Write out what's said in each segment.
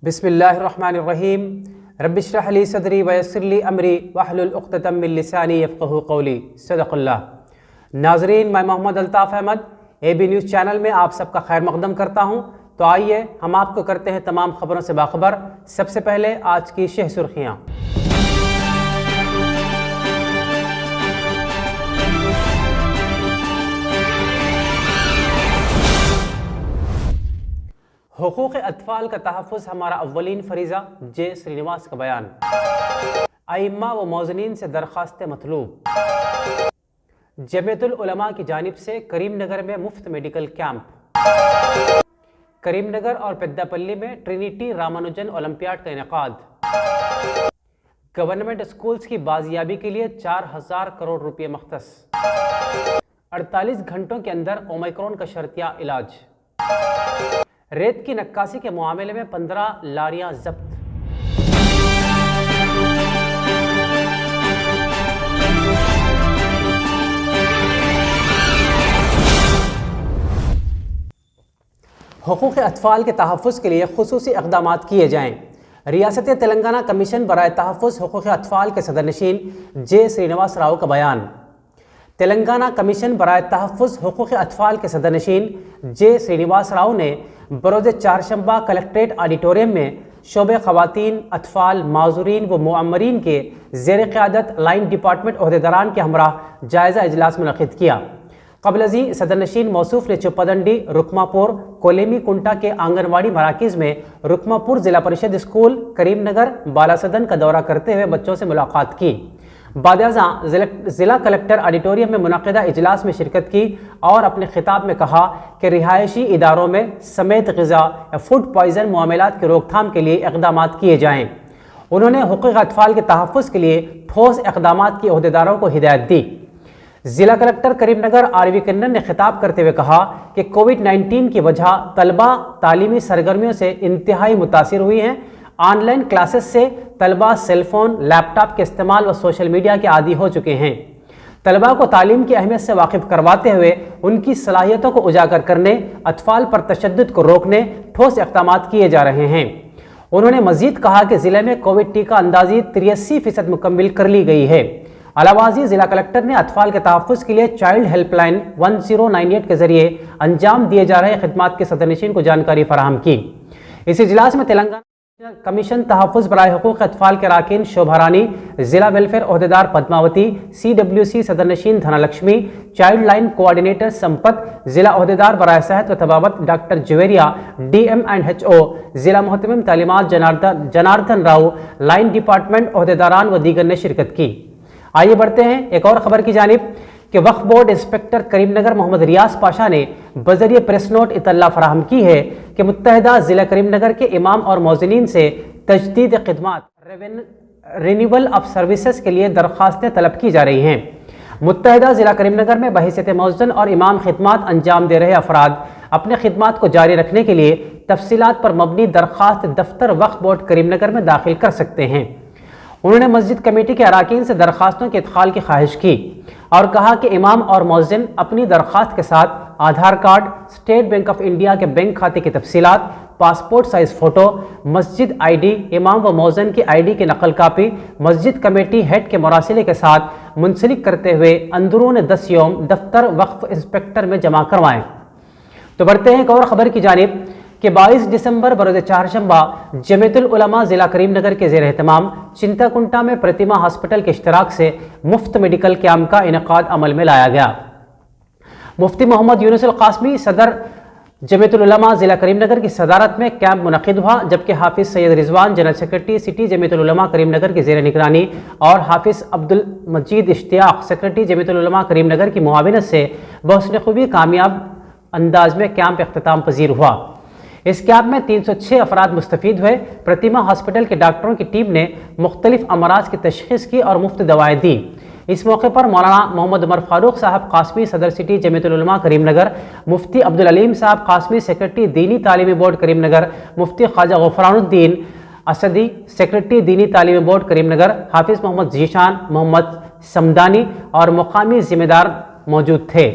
بسم اللہ الرحمن الرحیم رب اشرح لی صدری ویسر لی امری واحلل عقدۃ من لسانی یفقہوا قولی صدق اللہ۔ ناظرین، میں محمد الطاف احمد اے بی نیوز چینل میں آپ سب کا خیر مقدم کرتا ہوں۔ تو آئیے ہم آپ کو کرتے ہیں تمام خبروں سے باخبر۔ سب سے پہلے آج کی شہ سرخیاں۔ حقوق اطفال کا تحفظ ہمارا اولین فریضہ، جے سرینواس کا بیان۔ ائمہ و موذنین سے درخواست مطلوب۔ جمعیت العلماء کی جانب سے کریم نگر میں مفت میڈیکل کیمپ۔ کریم نگر اور پیدا پلی میں ٹرینیٹی رامانوجن اولمپیاڈ کا انعقاد۔ گورنمنٹ اسکولز کی بازیابی کے لیے 4000 کروڑ روپے مختص۔ 48 گھنٹوں کے اندر اومیکرون کا شرطیہ علاج۔ ریت کی نکاسی کے معاملے میں 15 لاریاں ضبط۔ حقوق اطفال کے تحفظ کے لیے خصوصی اقدامات کیے جائیں۔ ریاست تلنگانہ کمیشن برائے تحفظ حقوق اطفال کے صدر نشین جے سرینواس راؤ کا بیان۔ تلنگانہ کمیشن برائے تحفظ حقوق اطفال کے صدر نشین جے سرینواس راؤ نے بروز چہارشنبہ کلکٹریٹ آڈیٹوریم میں شعبہ خواتین، اطفال، معذورین و معمرین کے زیر قیادت لائن ڈپارٹمنٹ عہدیداران کے ہمراہ جائزہ اجلاس منعقد کیا۔ قبل ازیں صدر نشین موصوف نے چوپدنڈی، رکما پور، کولیمی کنٹا کے آنگن واڑی مراکز میں رکما پور ضلع پریشد اسکول، کریم نگر، بالا سدن کا دورہ کرتے ہوئے بچوں سے ملاقات کی۔ بعد ازاں ضلع کلکٹر آڈیٹوریم میں منعقدہ اجلاس میں شرکت کی اور اپنے خطاب میں کہا کہ رہائشی اداروں میں سمیت غذا یا فوڈ پوائزن معاملات کی روک تھام کے لیے اقدامات کیے جائیں۔ انہوں نے حقوق اطفال کے تحفظ کے لیے ٹھوس اقدامات کی عہدیداروں کو ہدایت دی۔ ضلع collector Karimnagar R V Kannan نے خطاب کرتے ہوئے کہا کہ کووڈ-19 کی وجہ طلبہ تعلیمی سرگرمیوں سے انتہائی متاثر ہوئی ہیں۔ آن لائن کلاسز سے طلبہ سیل فون، لیپ ٹاپ کے استعمال و سوشل میڈیا کے عادی ہو چکے ہیں۔ طلبہ کو تعلیم کی اہمیت سے واقف کرواتے ہوئے ان کی صلاحیتوں کو اجاگر کرنے، اطفال پر تشدد کو روکنے ٹھوس اقدامات کیے جا رہے ہیں۔ انہوں نے مزید کہا کہ ضلع میں کووڈ ٹیکہ اندازی 83% مکمل کر لی گئی ہے۔ علاوہ ازیں ضلع کلکٹر نے اطفال کے تحفظ کے لیے چائلڈ ہیلپ لائن 1098 کے ذریعے انجام دیے جا رہے خدمات کے صدر نشین کو جانکاری فراہم کی۔ اس اجلاس میں تلنگانہ کمیشن تحفظ برائے حقوق اطفال کے اراکین شوبھا رانی، ضلع ویلفیئر عہدیدار پدماوتی، CWC صدر نشین Dhana Lakshmi, child line coordinator Sampath, ضلع عہدیدار برائے صحت و طبابت ڈاکٹر جویریہ، DM&HO، ضلع محتمم تعلیمات جناردن راؤ، لائن ڈپارٹمنٹ عہدیداران و دیگر نے شرکت کی۔ آئیے بڑھتے ہیں ایک اور خبر کی جانب کہ وقف بورڈ انسپکٹر کریم نگر محمد ریاض پاشا نے بذریعہ پریس نوٹ اطلاع فراہم کی ہے کہ متحدہ ضلع کریم نگر کے امام اور موذنین سے تجدید خدمات رینیول آف سروسز کے لیے درخواستیں طلب کی جا رہی ہیں۔ متحدہ ضلع کریم نگر میں بحیثیت موذن اور امام خدمات انجام دے رہے افراد اپنے خدمات کو جاری رکھنے کے لیے تفصیلات پر مبنی درخواست دفتر وقف بورڈ کریم نگر میں داخل کر سکتے ہیں۔ انہوں نے مسجد کمیٹی کے اراکین سے درخواستوں کے ادخال کی خواہش کی اور کہا کہ امام اور مؤذن اپنی درخواست کے ساتھ Aadhaar card, state bank of India کے بینک کھاتے کی تفصیلات، پاسپورٹ سائز فوٹو، مسجد ID، امام و مؤذن کی ID کی نقل کاپی مسجد کمیٹی ہیڈ کے مراسلے کے ساتھ منسلک کرتے ہوئے اندرون 10 یوم دفتر وقف انسپکٹر میں جمع کروائیں۔ تو بڑھتے ہیں ایک اور خبر کی جانب کہ 22 دسمبر بروز چہارشنبہ جمعیت العلماء ضلع کریم نگر کے زیر اہتمام چنتا کنٹا میں پرتیما ہاسپٹل کے اشتراک سے مفت میڈیکل کیمپ کا انعقاد عمل میں لایا گیا۔ مفتی محمد یونس القاسمی صدر جمعیت العلماء ضلع کریم نگر کی صدارت میں کیمپ منعقد ہوا، جبکہ حافظ سید رضوان جنرل سیکرٹری سٹی جمعیت العلماء کریم نگر کی زیر نگرانی اور حافظ عبدالمجید اشتیاق سیکرٹری جمعیت العلماء کریم نگر کی معاونت سے بحسن خوبی کامیاب انداز میں کیمپ اختتام پذیر ہوا۔ اس کیمپ میں 306 افراد مستفید ہوئے۔ پرتیما ہاسپٹل کے ڈاکٹروں کی ٹیم نے مختلف امراض کی تشخیص کی اور مفت دوائیں دی۔ اس موقع پر مولانا محمد عمر فاروق صاحب قاسمی صدر سٹی جمعیت العلماء کریم نگر، مفتی عبدالعلیم صاحب قاسمی سیکرٹری دینی تعلیمی بورڈ کریم نگر، مفتی خواجہ غفران الدین اسدی سیکرٹری دینی تعلیمی بورڈ کریم نگر، حافظ محمد ذیشان، محمد سمدانی اور مقامی ذمہ دار موجود تھے۔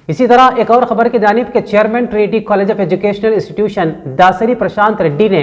اسی طرح ایک اور خبر کی جانب کہ chairman Trinity college of educational institution Dasari Prashanth Reddy نے